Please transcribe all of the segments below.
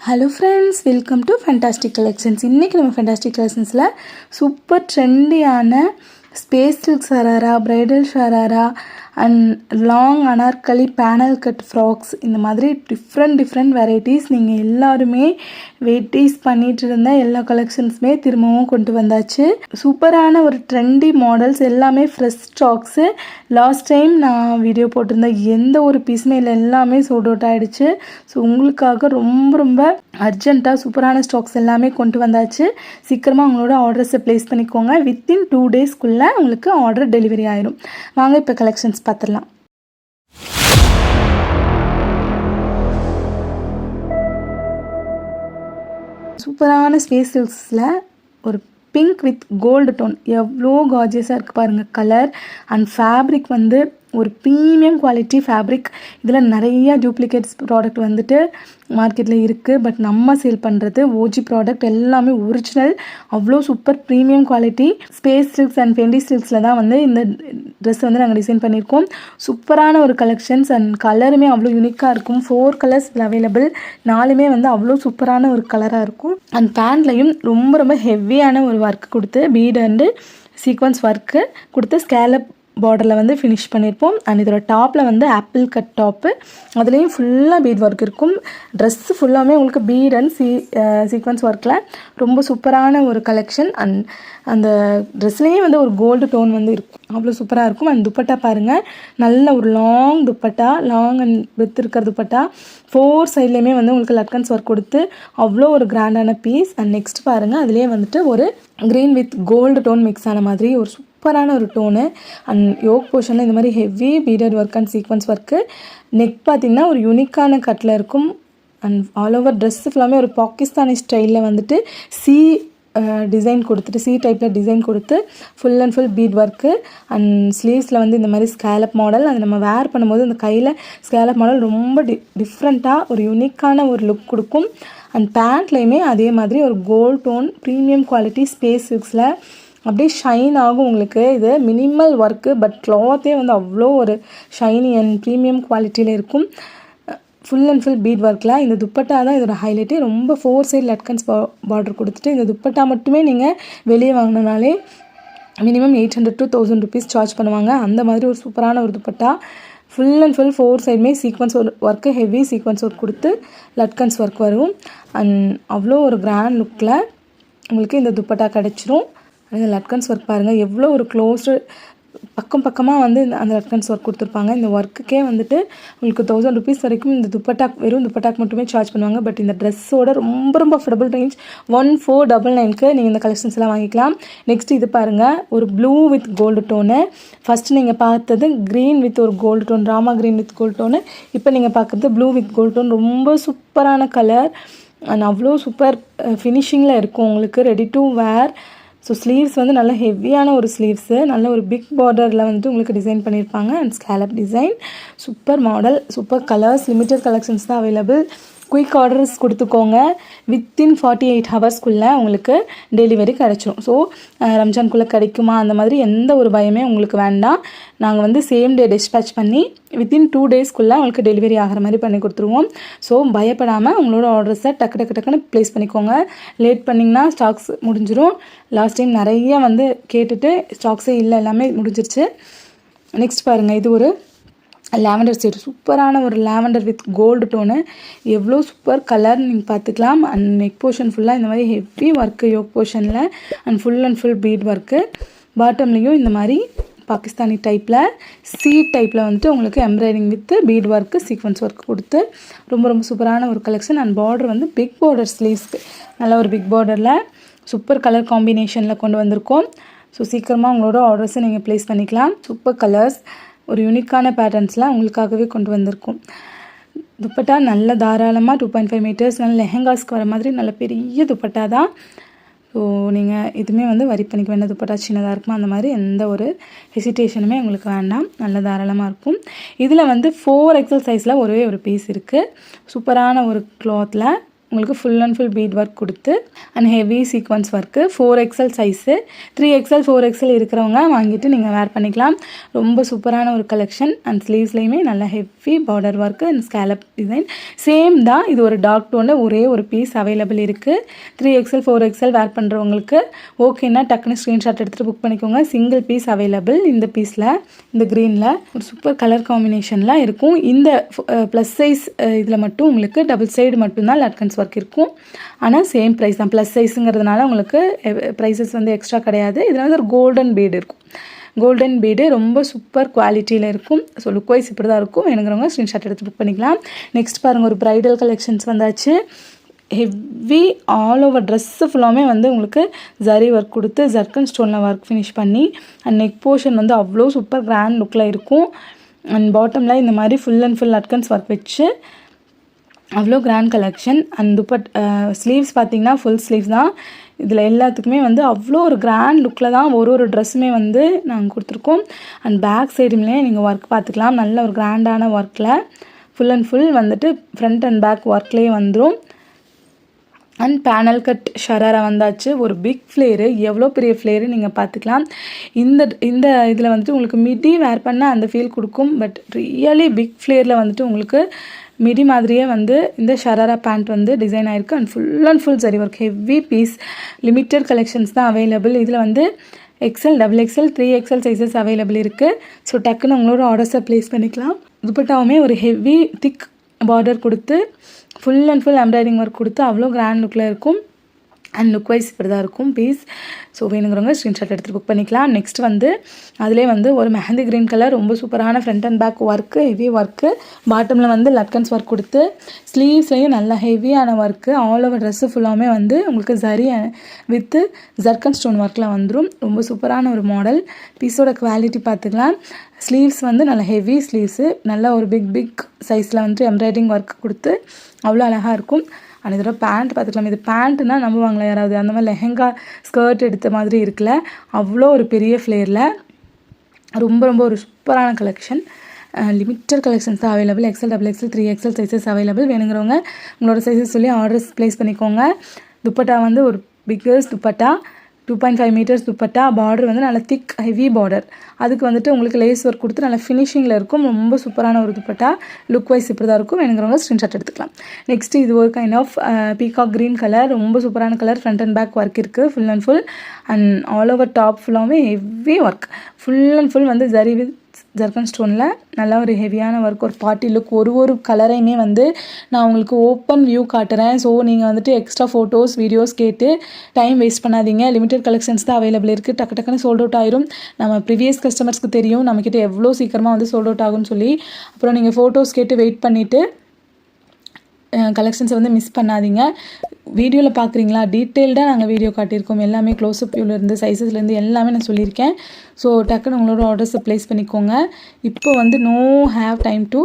Hello friends, welcome to fantastic collections. இன்றைக்கி நம்ம fantastic கலெக்ஷன்ஸில் சூப்பர் ட்ரெண்டியான space silk sharara, bridal sharara and long anarkali panel cut frocks, இந்த மாதிரி டிஃப்ரெண்ட் வெரைட்டிஸ் நீங்கள் எல்லாருமே வெயிட்டீஸ் பண்ணிகிட்டு இருந்த எல்லா கலெக்ஷன்ஸுமே திரும்பவும் கொண்டு வந்தாச்சு. சூப்பரான ஒரு ட்ரெண்டி மாடல்ஸ் எல்லாமே ஃப்ரெஷ் ஸ்டாக்ஸு. லாஸ்ட் டைம் நான் வீடியோ போட்டிருந்த எந்த ஒரு பீஸுமே இல்லை, எல்லாமே சோல்ட் அவுட் ஆகிடுச்சு. ஸோ உங்களுக்காக ரொம்ப அர்ஜென்ட்டாக சூப்பரான ஸ்டாக்ஸ் எல்லாமே கொண்டு வந்தாச்சு. சீக்கிரமாக உங்களோட ஆர்டர்ஸை ப்ளேஸ் பண்ணிக்கோங்க. வித்தின் 2 டேஸ்க்குள்ளே உங்களுக்கு ஆர்டர் டெலிவரி ஆயிடும். வாங்க இப்போ கலெக்ஷன்ஸ் பார்த்துடலாம். சூப்பரான ஸ்பேஸ் சில்க்ஸில் ஒரு பிங்க் வித் கோல்டு டோன், எவ்வளோ கார்ஜியஸாக இருக்குது பாருங்கள். கலர் அண்ட் ஃபேப்ரிக் வந்து ஒரு ப்ரீமியம் குவாலிட்டி ஃபேப்ரிக். இதில் நிறையா டூப்ளிகேட்ஸ் ப்ராடக்ட் வந்துட்டு மார்க்கெட்டில் இருக்குது. பட் நம்ம சேல் பண்ணுறது ஓஜி ப்ராடக்ட், எல்லாமே ஒரிஜினல். அவ்வளோ super premium quality space silks and Fendi சில்க்ஸில் தான் வந்து இந்த ட்ரெஸ் வந்து நாங்கள் டிசைன் பண்ணியிருக்கோம். சூப்பரான ஒரு கலெக்ஷன்ஸ் அண்ட் கலருமே அவ்வளோ யூனிக்காக இருக்கும். 4 கலர்ஸ் இதில் அவைலபிள். 4மே வந்து அவ்வளோ சூப்பரான ஒரு கலராக இருக்கும். அண்ட் பேண்ட்லையும் ரொம்ப ஹெவியான ஒரு ஒர்க் கொடுத்து பீட் அண்டு சீக்வன்ஸ் ஒர்க்கு கொடுத்து ஸ்கேலப் பார்டரில் வந்து ஃபினிஷ் பண்ணியிருப்போம். அண்ட் இதோட டாப்பில் வந்து ஆப்பிள் கட் டாப்பு, அதுலேயும் ஃபுல்லாக பீட் ஒர்க் இருக்கும். ட்ரெஸ்ஸு ஃபுல்லாமே உங்களுக்கு பீட் அண்ட் சீக்வன்ஸ் ஒர்க்கில் ரொம்ப சூப்பரான ஒரு கலெக்ஷன். அண்ட் அந்த ட்ரெஸ்லேயும் வந்து ஒரு கோல்டு டோன் வந்து இருக்கும், அவ்வளோ சூப்பராக இருக்கும். அண்ட் துப்பட்டா பாருங்கள், நல்ல ஒரு long dupatta, long and with இருக்கிற துப்பட்டா. 4 சைட்லேயுமே வந்து உங்களுக்கு லட்கன்ஸ் ஒர்க் கொடுத்து அவ்வளோ ஒரு கிராண்டான பீஸ். அண்ட் நெக்ஸ்ட் பாருங்கள், அதுலேயே வந்துட்டு ஒரு green with gold tone mix ஆன மாதிரி ஒரு சூப்பரான ஒரு டோனு. அண்ட் யோக் போர்ஷனில் இந்த மாதிரி heavy பீடட் work and sequence work. Neck பார்த்திங்கன்னா ஒரு யூனிக்கான கட்டில் இருக்கும். அண்ட் ஆல் ஓவர் ட்ரெஸ்ஸு ஃபுல்லாமே ஒரு பாகிஸ்தானி ஸ்டைலில் வந்துட்டு டிசைன் கொடுத்துட்டு சி டைப்பில் டிசைன் கொடுத்து full and full bead work. And ஸ்லீவ்ஸில் வந்து இந்த மாதிரி ஸ்கேலப் மாடல். அது நம்ம வேர் பண்ணும்போது அந்த கையில் ஸ்கேலப் மாடல் ரொம்ப டிஃப்ரெண்ட்டாக ஒரு யூனிக்கான ஒரு லுக் கொடுக்கும். அண்ட் பேண்ட்லேயுமே அதே மாதிரி ஒரு gold tone premium quality space சில்க்ஸில் அப்படியே ஷைன் ஆகும் உங்களுக்கு. இது மினிமல் ஒர்க்கு, பட் க்ளாத்தே வந்து அவ்வளோ ஒரு ஷைனி அண்ட் ப்ரீமியம் குவாலிட்டியில் இருக்கும். ஃபுல் அண்ட் ஃபுல் பீட் ஒர்க்கில். இந்த துப்பட்டா தான் இதோட ஹைலைட்டே. ரொம்ப 4 சைட் லட்கன்ஸ் பார்டர் கொடுத்துட்டு இந்த துப்பட்டா மட்டுமே நீங்கள் வெளியே வாங்கினாலே மினிமம் 800 to 1000 rupees சார்ஜ் பண்ணுவாங்க. அந்த மாதிரி ஒரு சூப்பரான ஒரு துப்பட்டா. ஃபுல் அண்ட் ஃபுல் 4 சைடுமே sequence work, heavy sequence work கொடுத்து லட்கன்ஸ் ஒர்க் வரும். அண்ட் அவ்வளோ ஒரு கிராண்ட் லுக்கில் உங்களுக்கு இந்த துப்பட்டா கிடச்சிரும். அந்த லட்கன்ஸ் ஒர்க் பாருங்கள், எவ்வளோ ஒரு க்ளோஸ்டு பக்கமாக வந்து அந்த லட்கன்ஸ் ஒர்க் கொடுத்துருப்பாங்க. இந்த ஒர்க்குக்கே வந்துட்டு உங்களுக்கு 1000 rupees வரைக்கும் இந்த வெறும் துப்பட்டாக்கு மட்டுமே சார்ஜ் பண்ணுவாங்க. பட் இந்த ட்ரெஸ்ஸோட ரொம்ப அஃபோர்டபுள் ரேஞ்ச் 1499க்கு நீங்கள் இந்த கலெக்ஷன்ஸ் எல்லாம் வாங்கிக்கலாம். நெக்ஸ்ட் இது பாருங்கள், ஒரு blue with gold tone. First நீங்கள் பார்த்தது க்ரீன் வித் ஒரு gold tone, Rama green with gold tone. இப்போ நீங்கள் பார்க்குறது ப்ளூ வித் கோல்டு டோன். ரொம்ப சூப்பரான கலர் அண்ட் அவ்வளோ சூப்பர் ஃபினிஷிங்கில் இருக்கும் உங்களுக்கு, ready to wear. So sleeves வந்து நல்ல ஹெவியான ஒரு ஸ்லீவ்ஸு, நல்ல ஒரு பிக் பார்டரில் வந்துட்டு உங்களுக்கு டிசைன் பண்ணியிருப்பாங்க. And scale up design. Super model, super colours, limited collections தான் அவைலபிள். குயிக் ஆர்டர்ஸ் கொடுத்துக்கோங்க. வித்தின் 48 ஹவர்ஸ்க்குள்ளே உங்களுக்கு டெலிவரி கிடச்சிரும். ஸோ ரம்ஜான்குள்ளே கிடைக்குமா அந்த மாதிரி எந்த ஒரு பயமே உங்களுக்கு வேண்டாம். நாங்கள் வந்து சேம் டே டிஸ்பேச் பண்ணி வித்தின் 2 டேஸ்க்குள்ளே உங்களுக்கு டெலிவரி ஆகிற மாதிரி பண்ணி கொடுத்துருவோம். ஸோ பயப்படாமல் உங்களோட ஆர்டர்ஸை டக்குன்னு ப்ளேஸ் பண்ணிக்கோங்க. லேட் பண்ணிங்கன்னா ஸ்டாக்ஸ் முடிஞ்சிடும். லாஸ்ட் டைம் நிறைய வந்து கேட்டுட்டு ஸ்டாக்ஸே இல்லை, எல்லாமே முடிஞ்சிருச்சு. நெக்ஸ்ட் பாருங்கள், இது ஒரு லாவெண்டர் ஷேட், சூப்பரான ஒரு லாவெண்டர் வித் கோல்டு டோனு. எவ்வளோ சூப்பர் கலர் நீங்கள் பார்த்துக்கலாம். அண்ட் நெக் போர்ஷன் ஃபுல்லாக இந்த மாதிரி ஹெவி ஒர்க்கு யோக் போர்ஷனில் அண்ட் ஃபுல் பீட் ஒர்க்கு. பாட்டம்லேயும் இந்த மாதிரி பாகிஸ்தானி டைப்பில் டைப்பில் வந்துட்டு உங்களுக்கு embroidery with bead work sequins work கொடுத்து ரொம்ப சூப்பரான ஒரு கலெக்ஷன். அண்ட் பார்டர் வந்து பிக் பார்டர் ஸ்லீவ்ஸ்க்கு நல்ல ஒரு பிக் பார்டரில் சூப்பர் கலர் காம்பினேஷனில் கொண்டு வந்திருக்கோம். ஸோ சீக்கிரமாக உங்களோட ஆர்டர்ஸை நீங்கள் ப்ளேஸ் பண்ணிக்கலாம். சூப்பர் கலர்ஸ், ஒரு யூனிக்கான பேட்டர்ன்ஸில் உங்களுக்காகவே கொண்டு வந்திருக்கும். துப்பட்டா நல்ல தாராளமாக 2.5 meters நல்ல லெஹங்காஸ்க்கு வர மாதிரி நல்ல பெரிய துப்பட்டா தான். ஸோ நீங்கள் இதுவுமே வந்து வரி பண்ணிக்க வேண்டாம். துப்பட்டா சின்னதாக இருக்குமா அந்த மாதிரி எந்த ஒரு ஹெசிடேஷனுமே உங்களுக்கு வேண்டாம், நல்ல தாராளமாக இருக்கும். இதில் வந்து 4XL சைஸில் ஒரே ஒரு பீஸ் இருக்குது. சூப்பரான ஒரு க்ளாத்தில் உங்களுக்கு full and full bead work கொடுத்து and heavy sequins work 4XL size 3XL 4XL இருக்கிறவங்க வாங்கிட்டு நீங்கள் வேர் பண்ணிக்கலாம். ரொம்ப சூப்பரான ஒரு கலெக்ஷன். அண்ட் ஸ்லீவ்ஸ்லேயுமே நல்ல heavy border work and scale up design same தான். இது ஒரு டார்க் டோனில் ஒரே ஒரு பீஸ் அவைலபிள் இருக்குது. 3XL 4XL வேர் பண்ணுறவங்களுக்கு ஓகேன்னா டக்குன்னு ஸ்க்ரீன்ஷாட் எடுத்துகிட்டு புக் பண்ணிக்கோங்க. சிங்கிள் பீஸ் அவைலபிள் இந்த பீஸில், இந்த க்ரீனில் ஒரு சூப்பர் கலர் காம்பினேஷனில் இருக்கும். இந்த ப்ளஸ் சைஸ் இதில் மட்டும் உங்களுக்கு டபுள் சைடு மட்டும்தான் லட்கன்ஸ் ஒர்க் இருக்கும். ஆனால் சேம் ப்ரைஸ் தான். ப்ளஸ் சைஸுங்கிறதுனால உங்களுக்கு ப்ரைஸஸ் வந்து எக்ஸ்ட்ரா கிடையாது. இதில் வந்து ஒரு கோல்டன் பீடு இருக்கும். கோல்டன் பீடு ரொம்ப சூப்பர் குவாலிட்டியில் இருக்கும். ஸோ லுக் வைஸ் இப்படி தான் இருக்கும். வேணுங்கிறவங்க ஸ்க்ரீன்ஷாட் எடுத்து புக் பண்ணிக்கலாம். நெக்ஸ்ட் பாருங்கள், ஒரு ப்ரைடல் கலெக்ஷன்ஸ் வந்தாச்சு. ஹெவி ஆல் ஓவர் ட்ரெஸ்ஸு ஃபுல்லாமே வந்து உங்களுக்கு ஜரி ஒர்க் கொடுத்து ஜர்க்கன் ஸ்டோனில் ஒர்க் ஃபினிஷ் பண்ணி அண்ட் நெக் போர்ஷன் வந்து அவ்வளோ சூப்பர் கிராண்ட் லுக்கில் இருக்கும். அண்ட் பாட்டமில் இந்த மாதிரி ஃபுல் அண்ட் ஃபுல் லட்கன்ஸ் ஒர்க் வச்சு அவ்வளோ கிராண்ட் கலெக்ஷன். அண்ட் ஸ்லீவ்ஸ் பார்த்திங்கன்னா ஃபுல் ஸ்லீவ்ஸ் தான். இதில் எல்லாத்துக்குமே வந்து அவ்வளோ ஒரு கிராண்ட் லுக்கில் தான் ஒரு ட்ரெஸ்ஸுமே வந்து நாங்கள் கொடுத்துருக்கோம். அண்ட் பேக் சைடுமே நீங்கள் ஒர்க் பார்த்துக்கலாம். நல்ல ஒரு கிராண்டான ஒர்க்கில் ஃபுல் அண்ட் ஃபுல் வந்துட்டு ஃப்ரண்ட் அண்ட் பேக் ஒர்க்லேயே வந்துடும். அண்ட் பேனல் கட் ஷராரா வந்தாச்சு. ஒரு பிக் ஃப்ளேரு, எவ்வளோ பெரிய ஃப்ளேரு நீங்கள் பார்த்துக்கலாம். இந்த இதில் வந்துட்டு உங்களுக்கு மிடி வேர் பண்ண அந்த ஃபீல் கொடுக்கும். பட் ரியலி பிக் ஃப்ளேரில் வந்துட்டு உங்களுக்கு மிடி மாதிரியே வந்து இந்த ஷராரா பேண்ட் வந்து டிசைன் ஆகிருக்கு. And full zari work heavy piece. Limited collections தான் அவைலபிள். இதில் வந்து XL, XXL, 3XL sizes available இருக்குது. ஸோ டக்குன்னு உங்களோட ஆர்டர்ஸை ப்ளேஸ் பண்ணிக்கலாம். துப்பட்டாவுமே ஒரு ஹெவி திக் பார்டர் கொடுத்து full and full embroidering work கொடுத்து அவ்வளோ கிராண்ட் லுக்கில் இருக்கும். அண்ட் லுக் வைஸ் இப்படி தான் இருக்கும் பீஸ். ஸோ வேணுங்கிறவங்க ஸ்க்ரீன்ஷாட் எடுத்துகிட்டு புக் பண்ணிக்கலாம். நெக்ஸ்ட் வந்து அதிலே வந்து ஒரு மெஹந்தி க்ரீன் கலர் ரொம்ப சூப்பரான front and back work, heavy work. பாட்டமில் வந்து லட்கன்ஸ் ஒர்க் கொடுத்து ஸ்லீவ்ஸ்லேயும் நல்ல ஹெவியான ஒர்க்கு. ஆல் ஓவர் ட்ரெஸ்ஸு ஃபுல்லாமே வந்து உங்களுக்கு சரி வித்து ஜர்க்கன் ஸ்டோன் ஒர்க்கில் வந்துடும். ரொம்ப சூப்பரான ஒரு மாடல். பீஸோட குவாலிட்டி பார்த்துக்கலாம். ஸ்லீவ்ஸ் வந்து நல்ல ஹெவி ஸ்லீவ்ஸு, நல்ல ஒரு பிக் சைஸில் வந்து எம்ப்ராய்டிங் ஒர்க் கொடுத்து அவ்வளோ அழகாக இருக்கும். ஆனால் இதோட பேண்ட் பார்த்துக்கலாம். இது பேண்ட்டுனா நம்புவாங்களா யாராவது? அந்த மாதிரி லெஹெங்கா ஸ்கர்ட் எடுத்த மாதிரி இருக்குல்ல, அவ்வளோ ஒரு பெரிய ஃப்ளேரில் ரொம்ப ஒரு சூப்பரான கலெக்ஷன். லிமிட்டட் கலெக்ஷன்ஸ் தான் available. XL, XXL, 3XL sizes available. வேணுங்கிறவங்க உங்களோட சைஸஸ் சொல்லி ஆர்டர்ஸ் ப்ளேஸ் பண்ணிக்கோங்க. துப்பட்டா வந்து ஒரு biggest dupatta, 2.5 metres dupatta. Border வந்து நல்ல திக் ஹெவி பார்டர். அதுக்கு வந்துட்டு உங்களுக்கு லேஸ் ஒர்க் கொடுத்து நல்ல ஃபினிஷிங்கில் இருக்கும். ரொம்ப சூப்பரான ஒரு துப்பட்டா. லுக் வைஸ் இப்படி தான் இருக்கும். வேணுங்கிறவங்க ஸ்க்ரீன்ஷாட் எடுத்துக்கலாம். நெக்ஸ்ட் இது ஒரு kind of peacock green colour. ரொம்ப சூப்பரான colour. Front and back work இருக்குது full and full. And all over top ஃபுல்லாகவே heavy work. Full and full வந்து ஜரி வித் ஜர்க்கன் ஸ்டோனில் நல்லா ஒரு ஹெவியான ஒர்க். ஒரு பார்ட்டி லுக். ஒரு கலரையுமே வந்து நான் உங்களுக்கு ஓப்பன் வியூ காட்டுறேன். ஸோ நீங்கள் வந்துட்டு எக்ஸ்ட்ரா ஃபோட்டோஸ் வீடியோஸ் கேட்டு டைம் வேஸ்ட் பண்ணாதீங்க. லிமிட்டட் கலெக்ஷன்ஸ் தான் அவைலபிள் இருக்குது. டக்குன்னு சோல்ட் அவுட் ஆயிரும். நம்ம ப்ரீவியஸ் கஸ்டமர்ஸ்க்கு தெரியும் நம்மக்கிட்ட எவ்வளோ சீக்கிரமாக வந்து சோல்ட் அவுட் ஆகும்னு சொல்லி. அப்புறம் நீங்கள் ஃபோட்டோஸ் கேட்டு வெயிட் பண்ணிவிட்டு கலெக்ஷன்ஸை வந்து மிஸ் பண்ணாதீங்க. வீடியோவில் பார்க்குறீங்களா, டீட்டெயில்டாக நாங்கள் வீடியோ காட்டியிருக்கோம். எல்லாமே க்ளோஸ்அப் வியூலேருந்து சைஸஸ்லேருந்து எல்லாமே நான் சொல்லியிருக்கேன். ஸோ டக்குன்னு உங்களோட ஆர்டர்ஸை ப்ளேஸ் பண்ணிக்கோங்க. இப்போ வந்து நோ ஹேவ் டைம் டு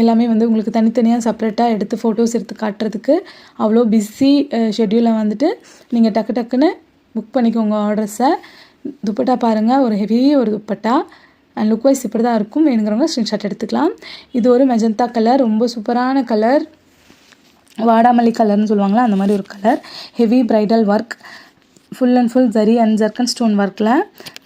எல்லாமே வந்து உங்களுக்கு தனித்தனியாக செப்பரேட்டாக எடுத்து ஃபோட்டோஸ் எடுத்து காட்டுறதுக்கு அவ்வளோ பிஸி ஷெட்யூலில் வந்துட்டு நீங்கள் டக்குன்னு புக் பண்ணிக்கோங்க ஆர்டர்ஸை. துப்பட்டா பாருங்கள், ஒரு ஹெவி ஒரு துப்பட்டா. அண்ட் லுக் வைஸ் இப்படி தான் இருக்கும். வேணுங்கிறவங்க ஸ்க்ரீன்ஷாட் எடுத்துக்கலாம். இது ஒரு மெஜந்தா கலர், ரொம்ப சூப்பரான கலர். வாடாமல்லி கலர்னு சொல்லுவாங்களா, அந்த மாதிரி ஒரு colour. Heavy bridal work, full and full zari and ஜர்க்கன் stone ஒர்க்கில்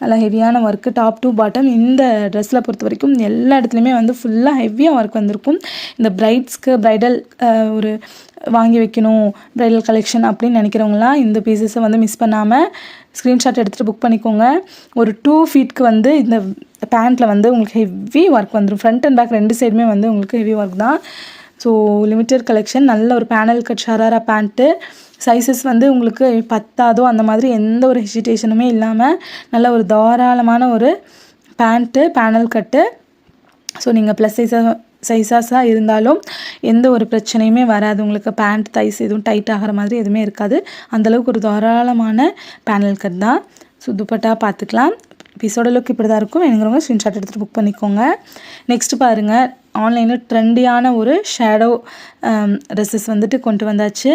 நல்லா ஹெவியான ஒர்க்கு. டாப் டு பாட்டம் இந்த ட்ரெஸ்ஸில் பொறுத்த வரைக்கும் எல்லா இடத்துலையுமே வந்து ஃபுல்லாக ஹெவியாக ஒர்க் வந்திருக்கும். இந்த ப்ரைட்ஸ்க்கு ப்ரைடல் ஒரு வாங்கி வைக்கணும் ப்ரைடல் கலெக்ஷன் அப்படின்னு நினைக்கிறவங்களாம் இந்த பீசஸை வந்து மிஸ் பண்ணாமல் ஸ்க்ரீன்ஷாட் எடுத்துகிட்டு புக் பண்ணிக்கோங்க. ஒரு 2 ஃபீட்க்கு வந்து இந்த பேண்ட்டில் வந்து உங்களுக்கு ஹெவி ஒர்க் வந்துடும். ஃப்ரண்ட் அண்ட் பேக் 2 சைடுமே வந்து உங்களுக்கு ஹெவி ஒர்க் தான். So limited collection. நல்ல ஒரு panel cut sharara pant. Sizes வந்து உங்களுக்கு பத்தாதோ அந்த மாதிரி எந்த ஒரு ஹெசிடேஷனுமே இல்லாமல் நல்ல ஒரு தாராளமான ஒரு பேண்ட்டு, பேனல் கட்டு. ஸோ நீங்கள் ப்ளஸ் சைஸாக இருந்தாலும் எந்த ஒரு பிரச்சனையுமே வராது. உங்களுக்கு பேண்ட் தைஸ் எதுவும் டைட் ஆகிற மாதிரி எதுவுமே இருக்காது. அந்தளவுக்கு ஒரு தாராளமான பேனல் கட் தான். ஸோ துப்பட்டா பார்த்துக்கலாம். பீஸோட லுக் இப்படி தான் இருக்கும். வேணுங்கிறவங்க ஸ்க்ரீன்ஷாட் எடுத்துகிட்டு புக் பண்ணிக்கோங்க. நெக்ஸ்ட்டு பாருங்கள், ஆன்லைனில் ட்ரெண்டியான ஒரு ஷேடோ ட்ரெஸ்ஸஸ் வந்துட்டு கொண்டு வந்தாச்சு.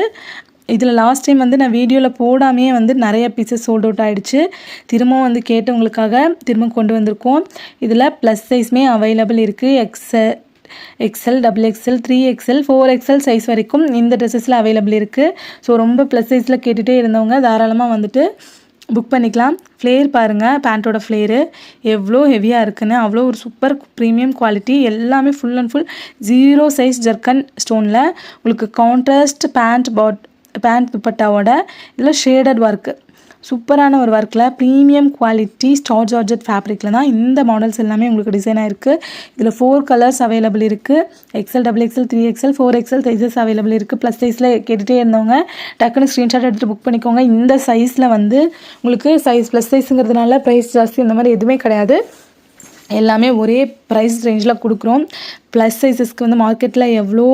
இதில் லாஸ்ட் டைம் வந்து நான் வீடியோவில் போடாமையே வந்து நிறைய பீசஸ் சோல்ட் அவுட் ஆகிடுச்சு. திரும்பவும் வந்து கேட்டவங்களுக்காக திரும்ப கொண்டு வந்திருக்கோம். இதில் ப்ளஸ் சைஸ்மே அவைலபிள் இருக்குது. XL, double XL, 3XL, 4XL size வரைக்கும் இந்த ட்ரெஸ்ஸஸில் அவைலபிள் இருக்குது. ஸோ ரொம்ப ப்ளஸ் சைஸில் கேட்டுகிட்டே இருந்தவங்க தாராளமாக வந்துட்டு புக் பண்ணிக்கலாம். ஃப்ளேர் பாருங்கள், பேண்ட்டோட ஃப்ளேரு எவ்வளோ ஹெவியாக இருக்குன்னு. அவ்வளோ ஒரு சூப்பர் ப்ரீமியம் குவாலிட்டி. எல்லாமே ஃபுல் அண்ட் ஃபுல் 0 சைஸ் ஜர்க்கன் ஸ்டோனில் உங்களுக்கு கான்ட்ராஸ்ட் பேண்ட் துப்பட்டாவோட இதில் ஷேடட் ஒர்க்கு, சூப்பரான ஒரு ஒர்க்கில் ப்ரீமியம் குவாலிட்டி ஸ்டார் ஜார்ஜெட் ஃபேப்ரிக்கில் தான் இந்த மாடல்ஸ் எல்லாமே உங்களுக்கு டிசைனாக இருக்குது. இதில் 4 கலர்ஸ் அவைலபிள் இருக்குது. XL, double XL, 3XL, 4XL sizes available இருக்குது. ப்ளஸ் சைஸில் கேட்டுகிட்டே இருந்தவங்க டக்குன்னு ஸ்க்ரீன்ஷாட் எடுத்துகிட்டு புக் பண்ணிக்கோங்க. இந்த சைஸில் வந்து உங்களுக்கு சைஸ் ப்ளஸ் சைஸுங்கிறதுனால ப்ரைஸ் ஜாஸ்தி இந்த மாதிரி எதுவுமே கிடையாது. எல்லாமே ஒரே ப்ரைஸ் ரேஞ்சில் கொடுக்குறோம். ப்ளஸ் சைஸஸ்க்கு வந்து மார்க்கெட்டில் எவ்வளோ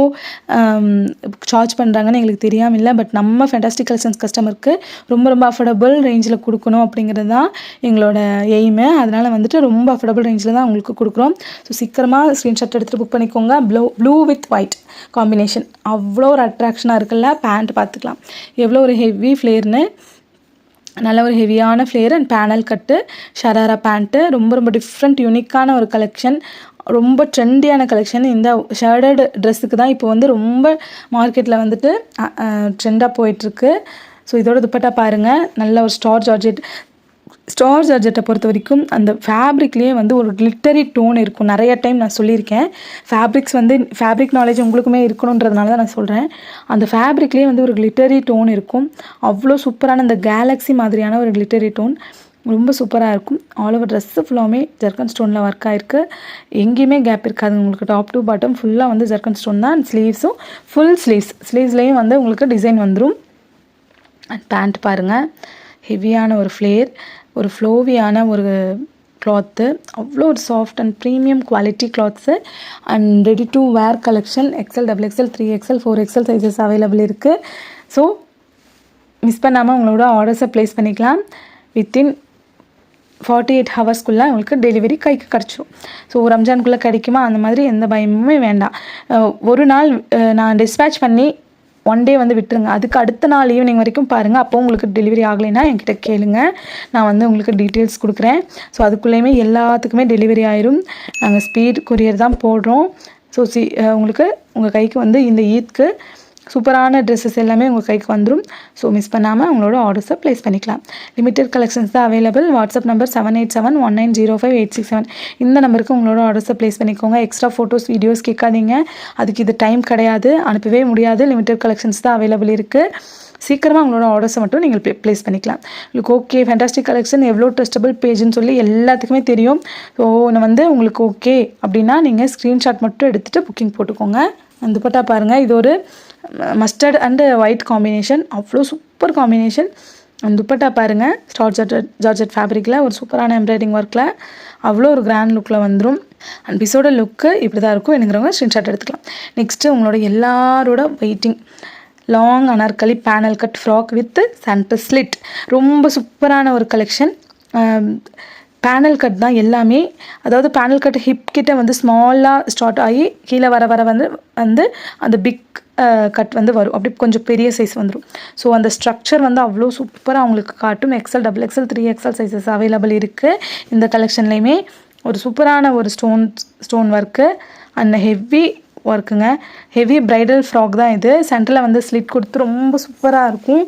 சார்ஜ் பண்ணுறாங்கன்னு எங்களுக்கு தெரியாமல் இல்லை. பட் நம்ம ஃபேண்டாஸ்டிக் கலெக்ஷன்ஸ் கஸ்டமருக்கு ரொம்ப ரொம்ப அஃபோர்டபுள் ரேஞ்சில் கொடுக்கணும் அப்படிங்கிறது தான் எங்களோட எய்மு. அதனால் வந்துட்டு ரொம்ப அஃபோர்டபுள் ரேஞ்சில் தான் உங்களுக்கு கொடுக்குறோம். ஸோ சீக்கிரமாக ஸ்க்ரீன்ஷாட் எடுத்துகிட்டு புக் பண்ணிக்கோங்க. ப்ளூ வித் ஒயிட் காம்பினேஷன் அவ்வளோ ஒரு அட்ராக்ஷனாக இருக்குல்ல. பேண்ட் பார்த்துக்கலாம் எவ்வளோ ஒரு ஹெவி ஃப்ளேர்னு. நல்ல ஒரு ஹெவியான flare and panel cut, sharara pant, ரொம்ப ரொம்ப டிஃப்ரெண்ட் யூனிக்கான ஒரு கலெக்ஷன், ரொம்ப ட்ரெண்டியான கலெக்ஷன். இந்த ஷேடட் ட்ரெஸ்ஸுக்கு தான் இப்போ வந்து ரொம்ப மார்க்கெட்டில் வந்துட்டு ட்ரெண்டாக போயிட்டுருக்கு. ஸோ இதோட துப்பட்டா பாருங்கள், நல்ல ஒரு ஸ்டார் ஜார்ஜெட்டை பொறுத்த வரைக்கும் அந்த ஃபேப்ரிக்லேயே வந்து ஒரு கிளிட்டரி டோன் இருக்கும். நிறைய டைம் நான் சொல்லியிருக்கேன், ஃபேப்ரிக் நாலேஜ் உங்களுக்குமே இருக்கணுன்றதுனால தான் நான் சொல்கிறேன். அந்த ஃபேப்ரிக்லேயே வந்து ஒரு கிளிட்டரி டோன் இருக்கும். அவ்வளோ சூப்பரான இந்த கேலக்ஸி மாதிரியான ஒரு கிளிட்டரி டோன் ரொம்ப சூப்பராக இருக்கும். ஆல் ஓவர் ட்ரெஸ்ஸு ஃபுல்லாமே ஜர்க்கன் ஸ்டோனில் ஒர்க் ஆகிருக்கு. எங்கேயுமே கேப் இருக்காது உங்களுக்கு. டாப் டு பாட்டம் ஃபுல்லாக வந்து ஜர்க்கன் ஸ்டோன் தான். ஸ்லீவ்ஸும் ஃபுல் ஸ்லீவ்ஸ்லேயும் வந்து உங்களுக்கு டிசைன் வந்துடும். அண்ட் பேண்ட் பாருங்கள், ஹெவியான ஒரு ஃப்ளேர், ஒரு ஃப்ளோவியான ஒரு கிளாத்து, அவ்வளோ ஒரு soft and premium quality clothes and ready to where collection. XL, double XL, 3XL, 4XL sizes available இருக்குது. ஸோ மிஸ் பண்ணாமல் உங்களோட ஆர்டர்ஸை ப்ளேஸ் பண்ணிக்கலாம். வித்தின் 48 ஹவர்ஸ்க்குள்ளே உங்களுக்கு டெலிவரி கைக்கு கிடச்சிரும். ஸோ ரம்ஜானுக்குள்ளே கிடைக்குமா அந்த மாதிரி எந்த பயமுமே வேண்டாம். ஒரு நாள் நான் டிஸ்பேட்ச் பண்ணி 1 டே வந்து விட்டுருங்க. அதுக்கு அடுத்த நாள் ஈவினிங் வரைக்கும் பாருங்கள். அப்போ உங்களுக்கு டெலிவரி ஆகலைன்னா என்கிட்ட கேளுங்க, நான் வந்து உங்களுக்கு டீட்டெயில்ஸ் கொடுக்குறேன். ஸோ அதுக்குள்ளேயுமே எல்லாத்துக்குமே டெலிவரி ஆயிரும். நாங்கள் ஸ்பீட் கொரியர் தான் போடுறோம். ஸோ உங்களுக்கு உங்கள் கைக்கு வந்து இந்த ஈத்க்கு சூப்பரான ட்ரெஸ்ஸஸ் எல்லாமே உங்கள் கைக்கு வந்துடும். ஸோ மிஸ் பண்ணாமல் உங்களோட ஆர்டர்ஸை ப்ளேஸ் பண்ணிக்கலாம். லிமிட்டட் கலெக்ஷன்ஸ் தான் அவைலபிள். WhatsApp number 7871905867. இந்த நம்பருக்கு உங்களோட ஆர்டர்ஸை ப்ளேஸ் பண்ணிக்கோங்க. எக்ஸ்ட்ரா ஃபோட்டோஸ் வீடியோஸ் கேட்காதீங்க, அதுக்கு இது டைம் கிடையாது, அனுப்பவே முடியாது. லிமிட்டட் கலெக்ஷன்ஸ் தான் அவைலபிள் இருக்குது. சீக்கிரமாக உங்களோட ஆர்டர்ஸை மட்டும் நீங்கள் ப்ளேஸ் பண்ணிக்கலாம். உங்களுக்கு ஓகே ஃபேண்டாஸ்டிக் கலெக்ஷன் எவ்வளோ ட்ரஸ்டபிள் பேஜ்னு சொல்லி எல்லாத்துக்குமே தெரியும். ஸோ நான் வந்து உங்களுக்கு ஓகே அப்படின்னா நீங்கள் ஸ்க்ரீன்ஷாட் மட்டும் எடுத்துகிட்டு புக்கிங் போட்டுக்கோங்க. அந்த துப்பட்டா பாருங்கள், இது ஒரு மஸ்டர்ட் அண்டு ஒயிட் காம்பினேஷன், அவ்வளோ சூப்பர் காம்பினேஷன். அந்த துப்பட்டா பாருங்கள், ஸ்டார் ஜார்ஜெட் ஃபேப்ரிக்கில் ஒரு சூப்பரான எம்ப்ராய்டிங் ஒர்க்கில் அவ்வளோ ஒரு கிராண்ட் லுக்கில் வந்துடும். அண்ட் பீஸோட லுக்கு இப்படி தான் இருக்கும். எனக்குறவங்க ஸ்க்ரீன்ஷாட் எடுத்துக்கலாம். நெக்ஸ்ட்டு உங்களோட எல்லாரோட waiting long anarkali panel cut frock with centre slit, ரொம்ப சூப்பரான ஒரு கலெக்ஷன். பேனல் கட் தான் எல்லாமே. அதாவது பேனல் கட் ஹிப் கிட்ட வந்து ஸ்மாலாக ஸ்டார்ட் ஆகி கீழே வர வந்து அந்த பிக் கட் வந்து வரும். அப்படி கொஞ்சம் பெரிய சைஸ் வந்துடும். ஸோ அந்த ஸ்ட்ரக்சர் வந்து அவ்வளோ சூப்பராக அவங்களுக்கு காட்டும். XL, double XL, 3XL sizes available இருக்குது. இந்த கலெக்ஷன்லேயுமே ஒரு சூப்பரான ஒரு ஸ்டோன் ஒர்க்கு அண்ட் ஹெவி ஒர்க்குங்க. ஹெவி ப்ரைடல் ஃப்ராக் தான் இது. சென்டரில் வந்து ஸ்லிட் கொடுத்து ரொம்ப சூப்பராக இருக்கும்.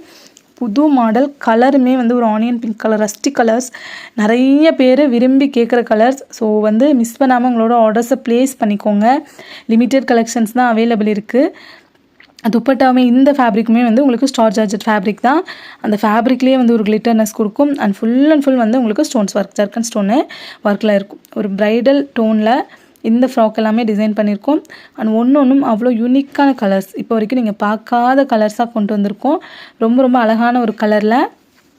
புது மாடல், கலருமே வந்து ஒரு onion pink colour, Rusty colours, நிறைய பேர் விரும்பி கேட்குற கலர்ஸ். ஸோ வந்து மிஸ் பண்ணாமல் உங்களோட ஆர்டர்ஸை ப்ளேஸ் பண்ணிக்கோங்க. லிமிட்டட் கலெக்ஷன்ஸ் தான் அவைலபிள் இருக்குது. துப்பட்டாவுமே இந்த ஃபேப்ரிக்குமே வந்து உங்களுக்கு ஸ்டார் ஜார்ஜெட் ஃபேப்ரிக் தான். அந்த ஃபேப்ரிக்லேயே வந்து ஒரு கிளிட்டர்னஸ் கொடுக்கும். அண்ட் ஃபுல் வந்து உங்களுக்கு ஸ்டோன்ஸ் ஒர்க், ஜர்க்கன் ஸ்டோனு ஒர்க்கில் இருக்கும். ஒரு ப்ரைடல் டோனில் இந்த ஃப்ராக் எல்லாமே டிசைன் பண்ணியிருக்கோம். அண்ட் ஒன்றும் அவ்வளோ யூனிக்கான கலர்ஸ், இப்போ வரைக்கும் நீங்கள் பார்க்காத கலர்ஸாக கொண்டு வந்திருக்கோம். ரொம்ப அழகான ஒரு கலரில்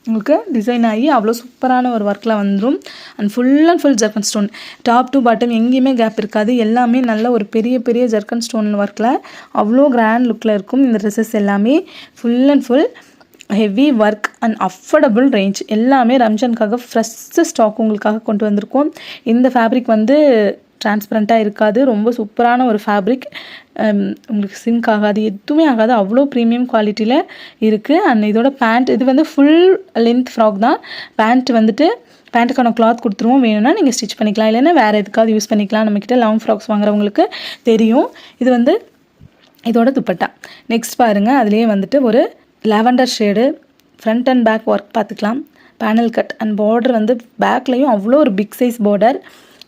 உங்களுக்கு டிசைன் ஆகி அவ்வளோ சூப்பரான ஒரு ஒர்க்கில் வந்துடும். And full ஜர்க்கன் stone, top to bottom எங்கேயுமே கேப் இருக்காது. எல்லாமே நல்ல ஒரு பெரிய ஜர்க்கன் ஸ்டோன் ஒர்க்கில் அவ்வளோ கிராண்ட் லுக்கில் இருக்கும். இந்த ட்ரெஸ்ஸஸ் எல்லாமே full heavy work and affordable range. எல்லாமே ரம்ஜானுக்காக ஃப்ரெஷ்ஷு ஸ்டாக் உங்களுக்காக கொண்டு வந்திருக்கோம். இந்த ஃபேப்ரிக் வந்து டிரான்ஸ்பரண்ட்டாக இருக்காது. ரொம்ப சூப்பரான ஒரு ஃபேப்ரிக், உங்களுக்கு சிங்க் ஆகாது, எதுவுமே ஆகாது. அவ்வளோ ப்ரீமியம் குவாலிட்டியில் இருக்குது. அண்ட் இதோட பேண்ட், இது வந்து ஃபுல் லென்த் ஃப்ராக் தான். பேண்ட் வந்துட்டு பேண்ட்டுக்கான கிளாத் கொடுத்துருவோம். வேணும்னா நீங்கள் ஸ்டிச் பண்ணிக்கலாம், இல்லைன்னா வேறு எதுக்காவது யூஸ் பண்ணிக்கலாம். நம்மக்கிட்ட லாங் ஃப்ராக்ஸ் வாங்குறவங்களுக்கு தெரியும். இது வந்து இதோட துப்பட்டா. நெக்ஸ்ட் பாருங்கள், அதுலேயே வந்துட்டு ஒரு lavender shade front and back work பார்த்துக்கலாம். பேனல் கட் அண்ட் பார்டர் வந்து பேக்லேயும் அவ்வளோ ஒரு big size border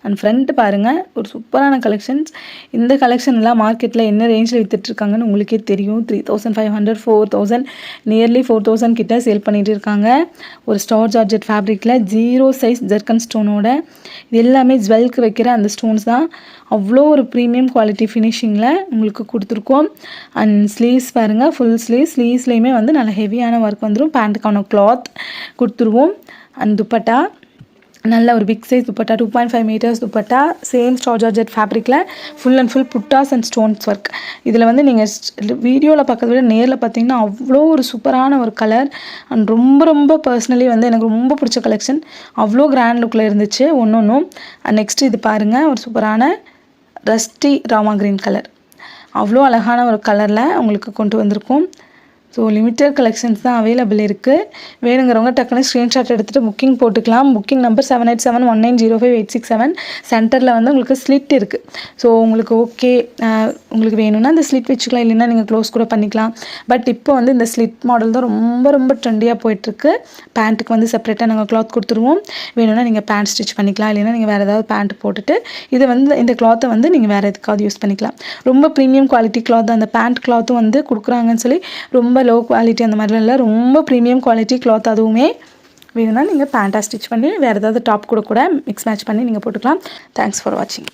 and front பாருங்கள், ஒரு சூப்பரான கலெக்ஷன்ஸ். இந்த கலெக்ஷன்லாம் மார்க்கெட்டில் என்ன ரேஞ்சில் விற்றுட்ருக்காங்கன்னு உங்களுக்கே தெரியும். 3500 4000 நியர்லி 4000 கிட்ட சேல் பண்ணிகிட்டு இருக்காங்க. ஒரு ஸ்டார் ஜார்ஜெட் ஃபேப்ரிக்கில் 0 சைஸ் ஜெர்கன் ஸ்டோனோட. இது எல்லாமே ஜுவல்க்கு வைக்கிற அந்த ஸ்டோன்ஸ் தான். அவ்வளோ ஒரு ப்ரீமியம் குவாலிட்டி ஃபினிஷிங்கில் உங்களுக்கு கொடுத்துருக்கோம். அண்ட் ஸ்லீவ்ஸ் பாருங்கள், ஃபுல் ஸ்லீவ்ஸ்லேயுமே வந்து நல்ல ஹெவியான ஒர்க் வந்துடும். பேண்ட்டுக்கான கிளாத் கொடுத்துருவோம். அண்ட் துப்பட்டா நல்ல ஒரு big size dupatta, 2.5 metres dupatta, same star georgette ஃபேப்ரிக்கில் ஃபுல் அண்ட் ஃபுல் புட்டாஸ் அண்ட் ஸ்டோன்ஸ் ஒர்க். இதில் வந்து நீங்கள் வீடியோவில் பார்க்கறத விட நேரில் பார்த்தீங்கன்னா அவ்வளோ ஒரு சூப்பரான ஒரு கலர் அண்ட் ரொம்ப பர்சனலி வந்து எனக்கு ரொம்ப பிடிச்ச கலெக்ஷன். அவ்வளோ கிராண்ட் லுக்கில் இருந்துச்சு ஒன்றும். நெக்ஸ்ட் இது பாருங்கள், ஒரு சூப்பரான ரஸ்டி ராமா கிரீன் கலர். அவ்வளோ அழகான ஒரு கலரில் உங்களுக்கு கொண்டு வந்திருக்கோம். ஸோ லிமிட்டட் கலெக்ஷன்ஸ் தான் அவைலபிள் இருக்குது. வேணுங்கிறவங்க டக்குனு ஸ்க்ரீன்ஷாட் எடுத்துகிட்டு புக்கிங் போட்டுக்கலாம். Booking number 7871905867. சென்டரில் வந்து உங்களுக்கு ஸ்லிட் இருக்குது. ஸோ உங்களுக்கு ஓகே, உங்களுக்கு வேணும்னா அந்த ஸ்லிட் வச்சுக்கலாம், இல்லைன்னா நீங்கள் க்ளோஸ் கூட பண்ணிக்கலாம். பட் இப்போ வந்து இந்த ஸ்லிட் மாடல் தான் ரொம்ப ட்ரெண்டியாக போயிட்டுருக்கு. பேண்ட்டுக்கு வந்து செப்பரேட்டாக நாங்கள் கிளாத் கொடுத்துருவோம். வேணும்னா நீங்கள் பேண்ட் ஸ்டிச் பண்ணிக்கலாம், இல்லைன்னா நீங்கள் வேறு ஏதாவது பேண்ட் போட்டுட்டு இது வந்து இந்த கிளாத்தை வந்து நீங்கள் வேறு எதுக்காவது யூஸ் பண்ணிக்கலாம். ரொம்ப ப்ரீமியம் குவாலிட்டி கிளாத். அந்த பேண்ட் கிளாத்தும் வந்து கொடுக்குறாங்கன்னு சொல்லி ரொம்ப லோ குவாலிட்டி அந்த மாதிரிலாம் இல்லை, ரொம்ப ப்ரீமியம் குவாலிட்டி கிளாத். அதுவுமே வேணும்னா நீங்கள் பேண்ட்டாக ஸ்டிச் பண்ணி வேறு ஏதாவது டாப் கூட மிக்ஸ் மேட்ச் பண்ணி நீங்கள் போட்டுக்கலாம். தேங்க்ஸ் ஃபார் வாட்சிங்.